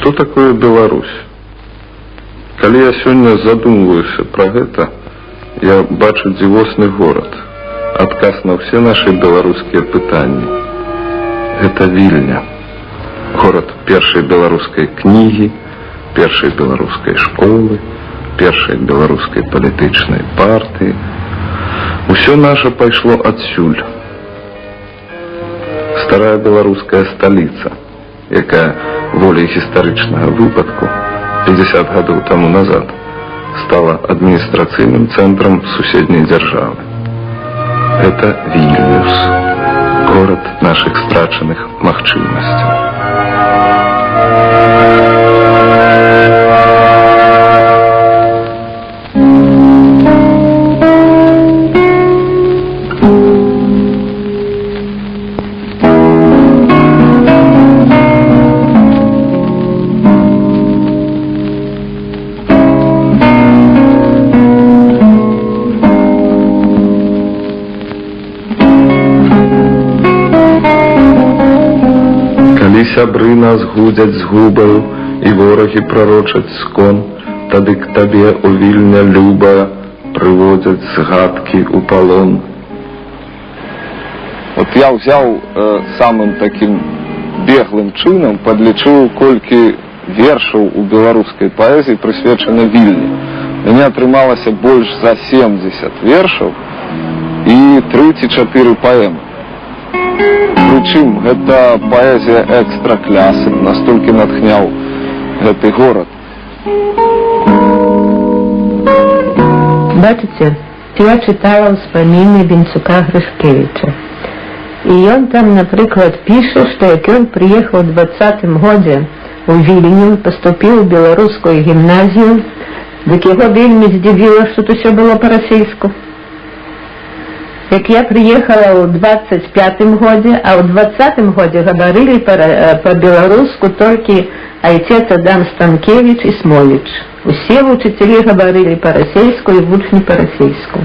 Что такое Беларусь? Калі я сёння задумываюся про гэта, я бачу дзівосны горад, адказ на все наши беларускія пытанні. Гэта Вільня, город першай беларускай кнігі, першай беларускай школы, першай беларускай палітычнай партыі. Усё наше пайшло адсюль. Старая беларуская сталіца, якая волей гістарычнага выпадку 50 гадоў таму назад стала адміністрацыйным цэнтрам суседняй дзяржавы. Это Вільнюс, город наших страчаных магчымасцяў. Сябры нас гудзяць з губаю, і ворагі прарочаць скон, тады к табе, у Вільня любая, прыводзяць згадкі у палон. Вот я взял самым таким беглым чынам, подлічыў, колькі вершаў у беларускай паэзіі прысвечана Вільні. Мне атрымалася больш за 70 вершаў і 3 ці 4 паэмы. Прычым гэта паэзія экстра-клясы, настолькі натхняў гэты горад. Бачыце, я чытала ўспаміны Вінцука Грышкевіча. І ён там, напрыклад, піша, што як ён прыехаў у 20-м годзе у Вільню, паступіў у беларускую гімназію, дык яго вельмі здзівіла, што тут усё было па-расейску. Як я приехала в 25-м году, а в 20-м году говорили по-белорусски только отец Адам Станкевич и Смолич. Все учителя говорили по-российску и учни по-российску.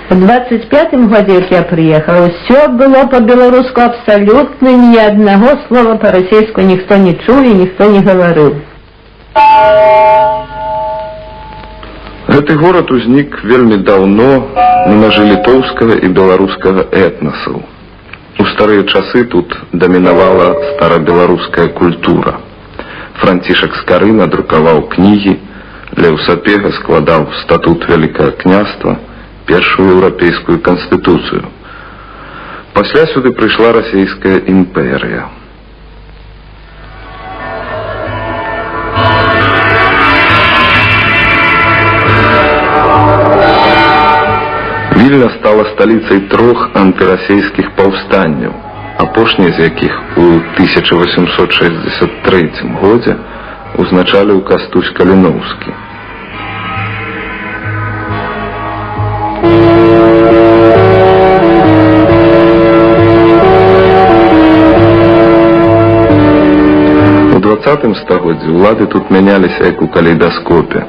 В 25-м году, как я приехала, все было по-белорусски абсолютно, ни одного слова по-российску никто не чул и никто не говорил. Гэты горад узнік вельмі даўно на мяжы літоўскага і беларускага этнасаў. У старыя часы тут дамінавала старабеларуская культура. Францішак Скары надрукаваў кнігі, Леў Сапега складаў статут Вялікага княства, першую еўрапейскую канстытуцыю. Пасля сюды прыйшла расійская імперыя. Вільня стала сталіцай 3 антырасійскіх паўстанняў, апошні з якіх у 1863 годзе узначаліў Кастусь Каліноўскі. У 20-м стагоддзі ўлады тут мяняліся як у калейдаскопе.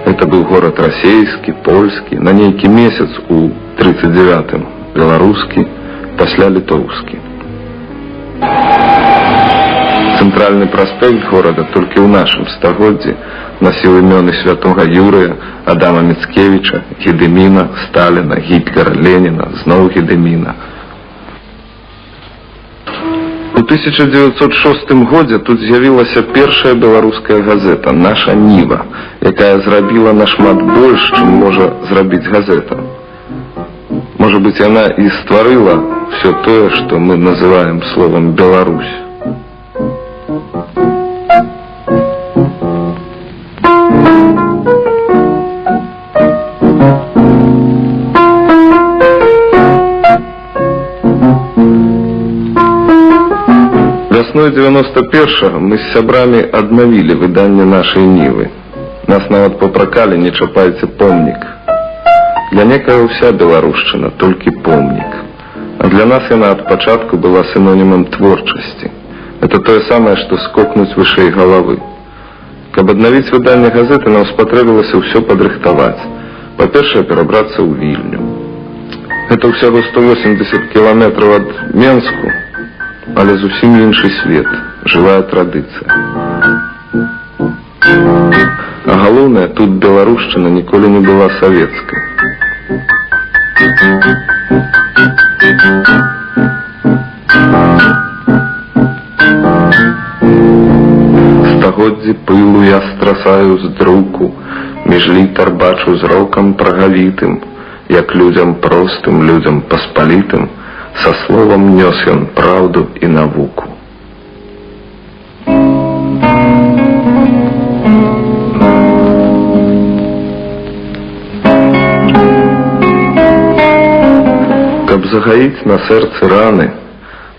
Это был город расейскі, польскі, на нейкі месяц у 39-м беларускі, пасля літоўскі. Цэнтральны праспект горада толькі ў нашым стагоддзі насіў імёны святога Юрыя, Адама Міцкевіча, Гедыміна, Сталіна, Гітлера, Леніна, зноў Гедыміна. У 1906 годзе тут з'явілася першая беларуская газета «Наша Ніва», якая зрабіла нашмат больш, чым можа зрабіць газета. Можа быць, яна і стварыла все тое, што мы называем словом «Беларусь». Вясной 91-го мы з сябрамі аднавілі выданне нашай Нівы. Нас нават попракалі: не чапайце помнік. Для некага ўся беларушчына толькі помнік. А для нас яна ад пачатку была синонімам творчасці. Это тое самае, што скокнуць вышэй галавы. Каб аднавіць выданне газеты, нам спатрэбілася ўсё падрыхтаваць. Па-першае, перабрацца ў Вільню. Это ўсяго 180 кіламетраў ад Менску, але зусім іншы свет, жывая традыцыя. А галоўнае, тут беларушчына ніколі не была савецкай. Стагоддзі пылу я страсаю з друку, між літар бачу зрокам прагавітым, як людзям простым, людзям паспалітым, са словам нёс ён праўду і навуку. Каб загаіць на сэрцы раны,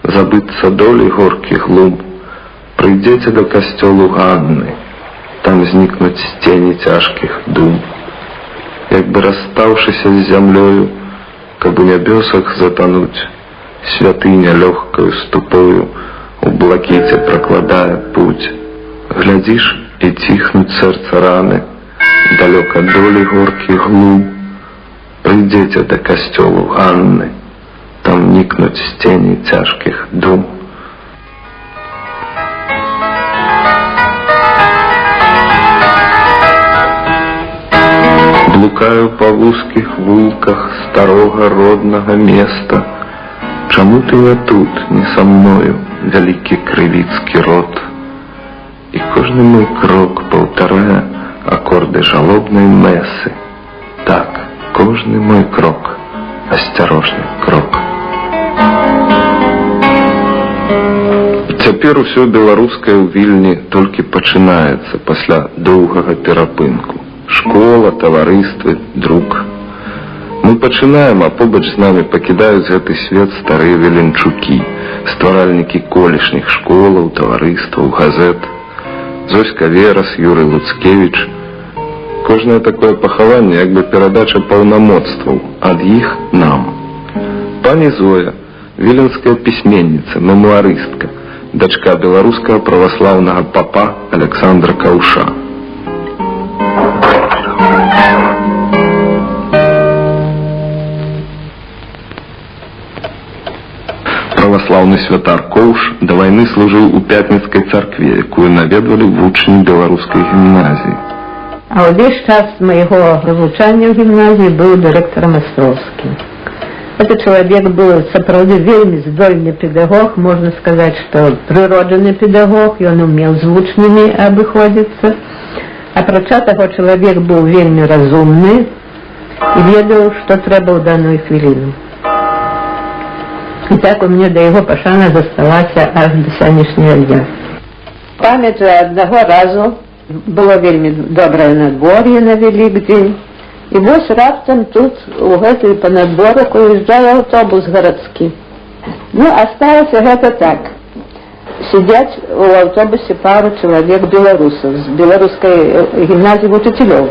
забыцца долей горкі глум, прыйдзеце да касцёлу Ганны, там знікнуць цені цяжкіх дум. Як бы расстаўшыся з зямлёю, каб у нябёсах затануць, святыня лёгкаю ступою у блакіце пракладае путь. Глядзіш, і ціхнуць сэрца раны, далёка долей горкі глум. Прыйдзеце да касцёлу Ганны, там нікнуць цені цяжкіх дум. Блукаю па вузкіх вулках старога роднага места. Чаму ты не тут, не са мною, вялікі крывіцкі род? І кожны мой крок паўтарае акорды жалобнай мэсы. Так, кожны мой крок, асцярожны крок. Цяпер усё беларускае ў Вільні толькі пачынаецца пасля доўгага перапынку. Школа, таварыствы, друк. Мы пачынаем, а побач з намі пакідаюць гэты свет старыя віленчукі, стваральнікі колішніх школаў, таварыстваў, газет. Зоська Верас, Юрый Луцкевіч. Кожнае такое пахаванне як бы перадача паўнамоцтваў ад іх нам. Пані Зоя, віленская пісьменніца, мемуарыстка, дачка беларускага праваслаўнага папа Александра Каўша. Праваслаўны святар Коўш да вайны служыў у Пятніцкай царкве, якую наведвалі вучні беларускай гімназіі. А ўвесь час майго навучання ў гімназіі быў дырэктарам Астроўскім. Этот чалавек быў сапраўды вельмі здольны педагог, можна сказаць, што прыроджаны педагог, ён умеў з вучнямі абыходзіцца. Апрача таго, чалавек быў вельмі разумны і ведаў, што трэба ў даную хвіліну. І так у мяне да яго пашана засталася аж да сённяшняга дня. Памятаю, аднаго разу было вельмі добрае надвор'е на Вялікдзень, і вось раптам тут у гэты па надвор'ях уязджае аўтобус гарадскі. Ну, асталася гэта так. Сидять у аўтобусе пару чалавек беларусаў з беларускай гімназіі вучителёў.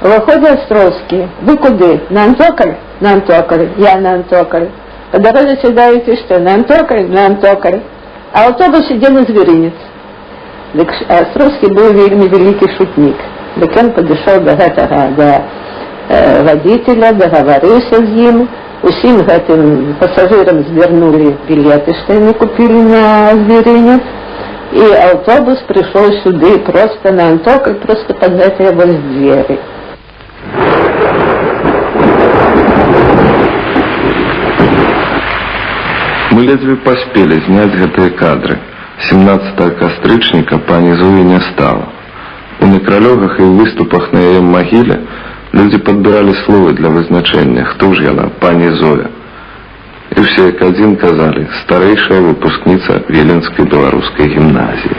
Выходзіць Астроўскі: вы куды? На Антокаль? На Антокаль. Я на Антокаль. По дороге сідаєте що? На Антокаль? На Антокаль. А аўтобус ідзе на Звярынец. Дык Астроўскі быў вельмі вялікі шутнік. Дык ён падышоў да гэтага, да вадзіцеля, дагаварыўся з ім. Усім гэтым пасажырам звярнулі білеты, што яны купілі на Звярынец. І аўтобус прыйшоў сюды, проста на Антокаль, проста пад гэтыя вось дзверы. Мы ледзьве паспелі зняць гэтыя кадры. 17 кастрычніка пані Зоі не стала. У некралёгах і ў выступах на яе магіле людзі падбіралі словы для вызначэння, хто ж яна, пані Зоя. І ўсе як адзін казалі: старэйшая выпускніца Віленскай беларускай гімназіі.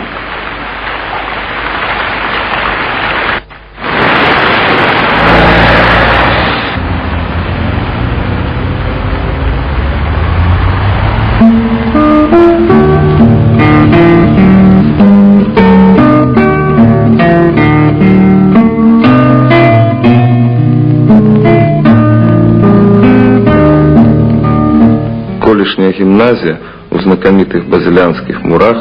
Колішняя гімназія у знакамітых базілянскіх мурах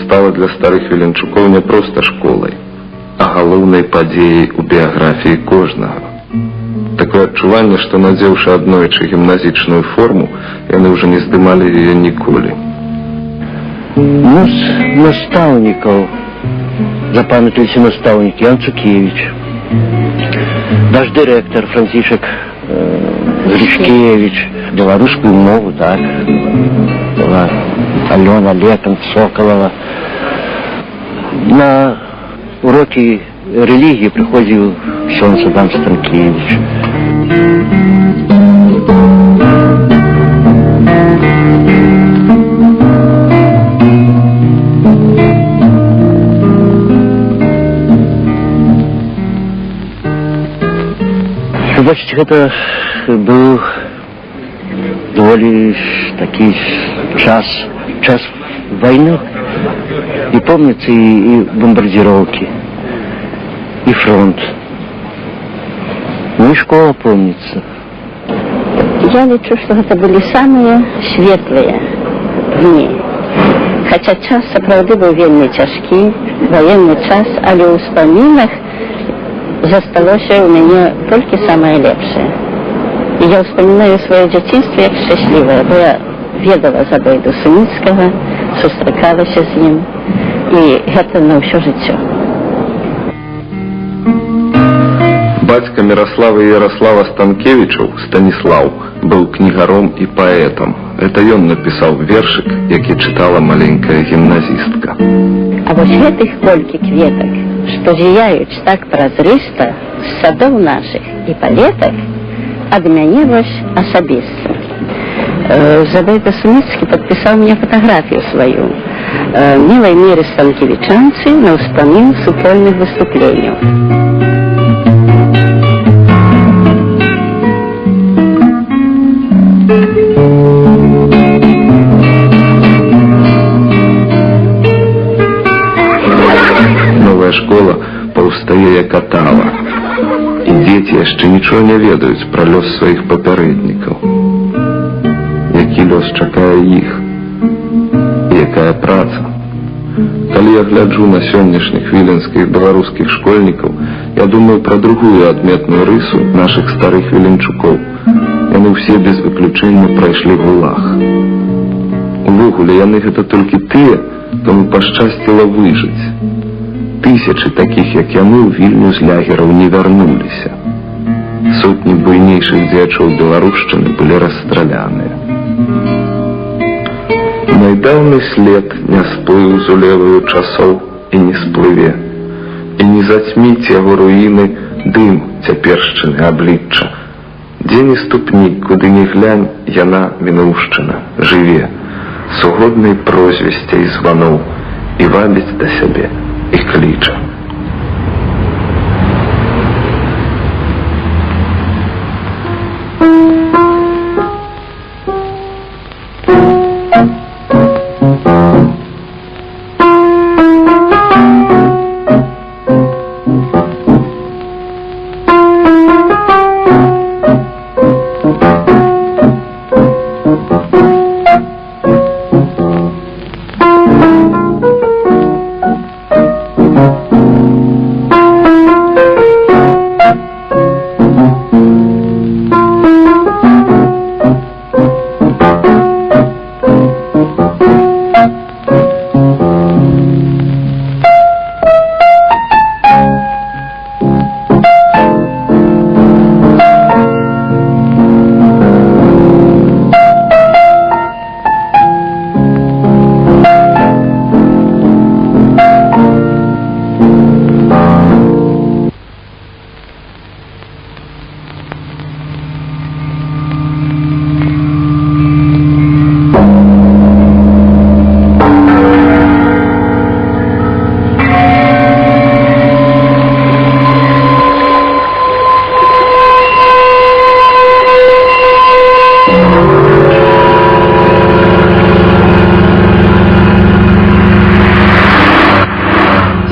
стала для старых віленчукоў не проста школай, а галоўнай падзеяй у біяграфіі кожнага. Такое адчуванне, што надзеўшы аднойчы гімназічную форму, яны ўжо не здымалі яе ніколі. Ну, з настаўнікаў запамяталіся настаўнік Ян Цукевіч, наш дырэктар Францішак Гришкевич, беларускую мову, так, была Алена Лекан, Соколова. На уроки религии приходил ксёндз Адам Станкевич. Бачите, это был довольно такий час войны. И помнится и бомбардировки, и фронт. Ну и школа помнится. Я лічу, что это были самые светлые дни. Хотя час сапраўды был вельмі цяжкі, военный час, але ў успамінах засталося у мяне толькі самае лепшае. І я ўспамінаю сваё дзяцінство як шчаслівае, бо я ведала Забойду Суніцкага, сустракалася з ім, і гэта на ўсё жыццё. Бацька Міраслава і Ярослава Станкевічаў, Станіслаў, быў кнігаром і паэтам. Гэта ён напісаў вершык, які чытала маленькая гімназістка. А вось гэтых колькі кветак, што зіяюць так празрыста з садоў нашых і палетак, ад мяне вось асабіста. Забойда Суніцкі падпісаў мне фатаграфію сваю «Милой мере станкевичанцы на ўспамін супольных выступленняў». Новая школа паўстае як атава, і дзеці яшчэ нічого не ведаюць пра лёс сваіх папярэднікаў. Які лёс чакае іх, і якая праца. Калі я гляджу на сённяшніх віленскіх беларускіх школьнікаў, я думаю пра другую адметную рысу нашых старых віленчукоў. Яны ўсе без выключэння прайшлі гулаг. Увогуле, яны гэта толькі тыя, каму пашчасціла выжыць. Тысячы такіх, як яны, у Вільню з лягераў не вярнуліся. Сотні буйнейшых дзеячоў беларушчыны былі расстраляныя. Найдаўны след не сплыў з улеваю часоў і не сплыве, і не зацьміць яго руіны дым цяпершчыны аблічча. Дзе не ступні, куды не глянь, яна, мінуўшчына, жыве, сугоднай прозвісця і званоў, і вабіць да сябе, і кліча.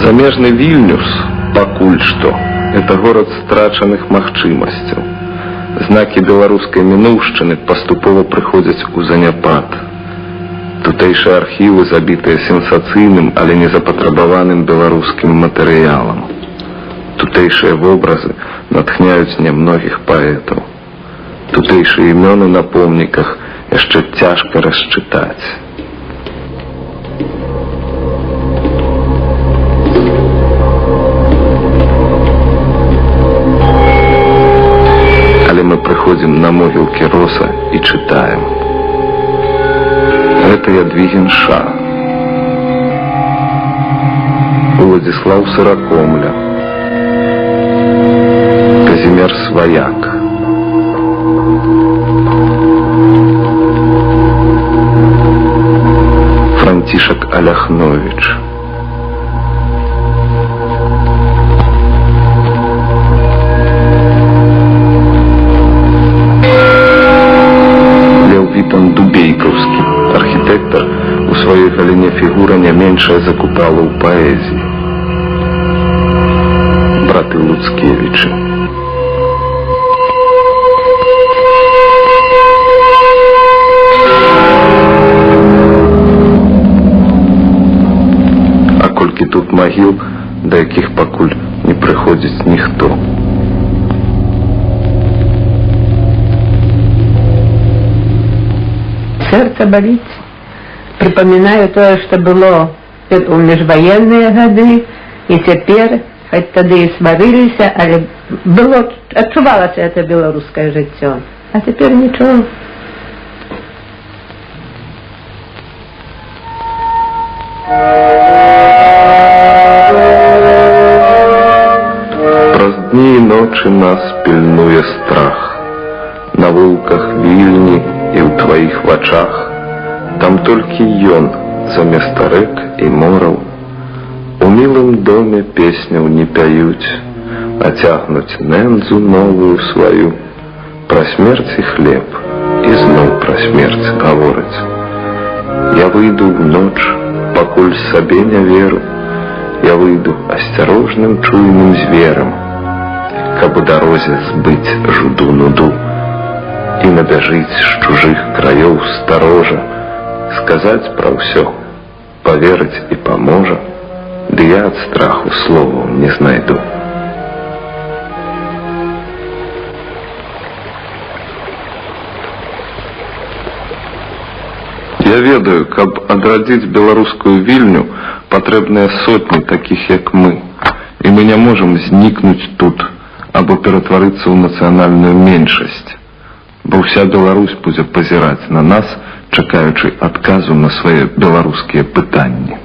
Замежны Вільнюс, пакуль што, это горад страчаных магчымасцяў. Знакі беларускай мінуўшчыны паступова прыходзяць у заняпад. Тутэйшыя архівы забітыя сенсацыйным, але незапатрабаваным беларускім матэрыялам. Тутэйшыя вобразы натхняюць нямногіх паэтаў. Тутэйшыя імёны на помніках яшчэ цяжка расчытаць. на могілкі роса і чытаем. Гэта Ядвігін Ша, Уладзіслаў Сыракомля, Казімер Сваяк, Францішак Аляхновіч, Леўвітан Дубейкаўскі, архітэктар, у сваёй галіне фігура не меншая за Купала ў паэзіі. Браты Луцкевічы. А колькі тут магіл, да якіх пакуль не прыходзіць ніхто. Сердце болит. Припоминаю то, что было у межвоенные годы, и теперь, хоть тогда и сварились, але было, отчувалось это белорусское життя. А теперь ничего. Праз дні і ночі нас пільнує страх. На вулках Вільні і ў тваіх вачах там толькі ён замест рэк і мораў. У мілым доме песняў не пяюць, а цягнуць нэндзу новую сваю. Пра смерць і хлеб, і зноў пра смерць гавораць. Я выйду в ноч, пакуль сабе не веру, я выйду асцярожным чуйным зверам, каб у дарозе збыць жуду нуду і набяжыць з чужых краёў старожа, сказаць пра ўсё, паверыць і паможа, ды я ад страху словаў не знайду. Я ведаю, каб адрадзіць беларускую Вільню, патрэбныя сотні такіх, як мы, і мы не можам знікнуць тут або ператварыцца ў нацыянальную меншасць, бо ўся Беларусь будзе пазіраць на нас, чакаючы адказу на свае беларускія пытанні.